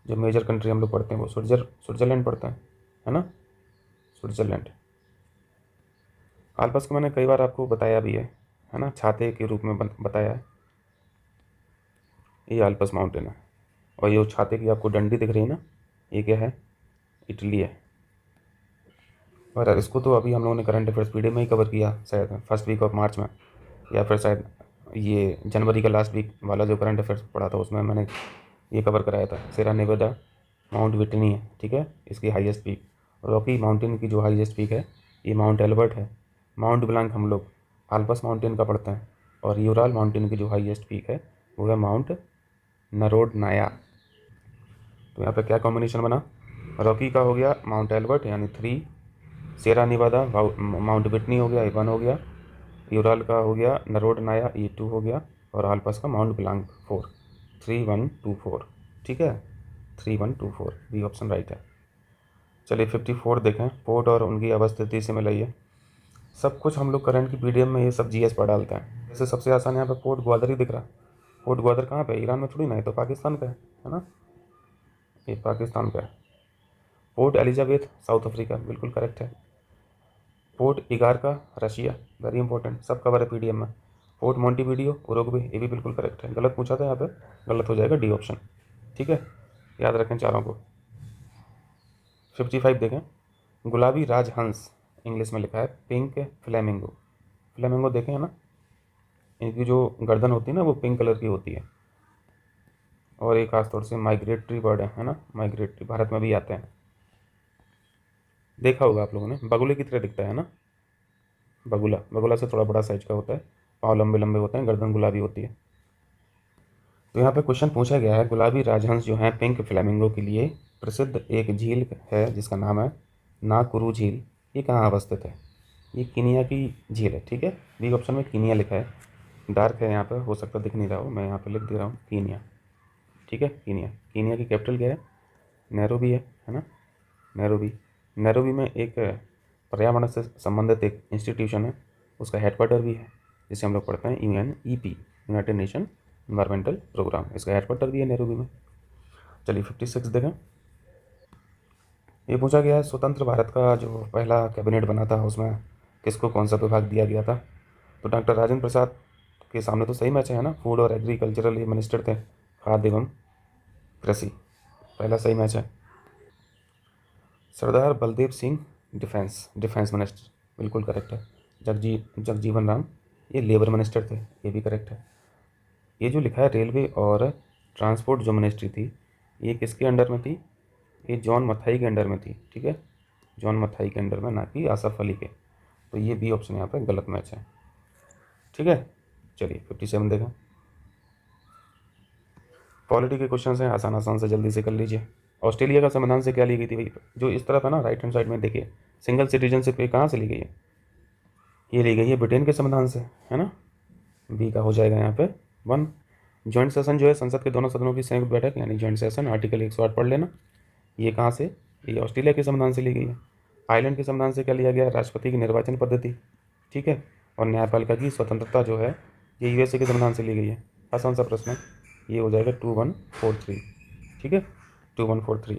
जो मेजर कंट्री हम लोग पढ़ते हैं वो स्विट्ज़रलैंड पढ़ता है ना, स्विट्ज़रलैंड। आल्पस को मैंने कई बार आपको बताया भी है ना, छाते के रूप में बताया है। ये आल्पस माउंटेन है, और ये छाते की आपको डंडी दिख रही है ना, ये क्या है? इटली है। और इसको तो अभी हम लोगों ने करंट अफेयर्स पीरियड में ही कवर किया, शायद फर्स्ट वीक ऑफ मार्च में, या फिर शायद ये जनवरी का लास्ट वीक वाला जो करंट अफेयर्स पढ़ा था उसमें मैंने ये कवर कराया था। सेरा नेवादा माउंट विटनी है, ठीक है, इसकी हाईएस्ट पीक। रॉकी माउंटेन की जो हाईएस्ट पीक है ये माउंट एल्बर्ट है। माउंट ब्लांक हम लोग आल्पस माउंटेन का पढ़ते हैं। और यूराल माउंटेन की जो हाईएस्ट पीक है वो है माउंट नरोडनाया। तो यहाँ पे क्या कॉम्बिनेशन बना? रॉकी का हो गया माउंट एल्बर्ट यानी 3, सेरा नेवादा माउंट विटनी हो गया, ये 1 हो गया, यूराल का हो गया नरोडनाया, ये 2 हो गया, और आल्पस का माउंट ब्लांक 4, 3 1 2 4, ठीक है, 3 1 2 4, बी ऑप्शन राइट है। चलिए 54 देखें, पोर्ट और उनकी अवस्थिति से मिलाइए। सब कुछ हम लोग करंट की पीडीएफ में ये सब जीएस पर डालते हैं। जैसे सबसे आसान यहाँ पे पोर्ट ग्वादर ही दिख रहा है। पोर्ट ग्वादर कहाँ पे? ईरान में थोड़ी ना है, तो पाकिस्तान का है ना, ये पाकिस्तान का है। पोर्ट एलिजाबेथ साउथ अफ्रीका, बिल्कुल करेक्ट है। पोर्ट इगारका रशिया, वेरी इंपॉर्टेंट, सब कवर है पीडीएफ में। पोर्ट मोंटेविडियो उरुग्वे, ये भी बिल्कुल करेक्ट है। गलत पूछा था यहाँ पे, गलत हो जाएगा डी ऑप्शन, ठीक है, याद रखें चारों को। 55 देखें, गुलाबी राजहंस, इंग्लिश में लिखा है पिंक फ्लेमिंगो। फ्लेमिंगो देखें है ना, इनकी जो गर्दन होती है ना वो पिंक कलर की होती है, और ये खासतौर से माइग्रेटरी बर्ड है ना, माइग्रेटरी, भारत में भी आते हैं। देखा होगा आप लोगों ने, बगुले की तरह दिखता है ना, बगुला से थोड़ा बड़ा साइज का होता है, पाँव लंबे लंबे होते हैं, गर्दन गुलाबी होती है। तो यहाँ पे क्वेश्चन पूछा गया है, गुलाबी राजहंस जो है पिंक फ्लेमिंगो के लिए प्रसिद्ध एक झील है जिसका नाम है नाकुरू झील, ये कहाँ अवस्थित है? ये कीनिया की झील है, ठीक है, बी ऑप्शन में कीनिया लिखा है, डार्क है यहाँ पर, हो सकता दिख नहीं रहा हो, मैं यहाँ पे लिख दे रहा हूँ कीनिया, ठीक है, कीनिया। कीनिया की कैपिटल क्या है? नैरोबी है ना, नैरोबी। नैरोबी में एक पर्यावरण से संबंधित एक इंस्टीट्यूशन है, उसका हेडक्वार्टर भी है, जिसे हम लोग पढ़ते हैं UNEP, United Nation environmental program, इसका हेडक्वार्टर भी है नैरोबी में। चलिए 56 देखें, ये पूछा गया है स्वतंत्र भारत का जो पहला कैबिनेट बना था उसमें किसको कौन सा विभाग दिया गया था? तो डॉक्टर राजेंद्र प्रसाद के सामने तो सही मैच है ना, फूड और एग्रीकल्चरल मिनिस्टर थे, खाद्य एवं कृषि, पहला सही मैच है। सरदार बलदेव सिंह डिफेंस मिनिस्टर, बिल्कुल करेक्ट है। जगजीवन राम, ये लेबर मिनिस्टर थे, ये भी करेक्ट है। ये जो लिखा है रेलवे और ट्रांसपोर्ट जो मिनिस्ट्री थी, ये किसके अंडर में थी? ये जॉन मथाई के अंडर में थी, ठीक है, जॉन मथाई के अंडर में, ना कि आसफ अली के। तो ये बी ऑप्शन यहाँ पे गलत मैच है, ठीक है। चलिए 57 देखें, पॉलिटी के क्वेश्चन हैं, आसान आसान से जल्दी से कर लीजिए। ऑस्ट्रेलिया का संविधान से क्या ली गई थी भाई? जो इस तरफ है ना, राइट हैंड साइड में देखिए, सिंगल सिटीजनशिप ये कहाँ से ली गई है? ये ली गई है ब्रिटेन के संविधान से, है ना, बी का हो जाएगा यहाँ पे 1। जॉइंट सेशन जो है संसद के दोनों सदनों की संयुक्त बैठक यानी जॉइंट सेशन, आर्टिकल 108 पढ़ लेना, ये कहाँ से? ये ऑस्ट्रेलिया के संविधान से ली गई है। आयरलैंड के संविधान से क्या लिया गया? राष्ट्रपति की निर्वाचन पद्धति, ठीक है, और न्यायपालिका की स्वतंत्रता जो है ये USA के संविधान से ली गई है। आसान सा प्रश्न है, ये हो जाएगा 2143, ठीक है, 2143।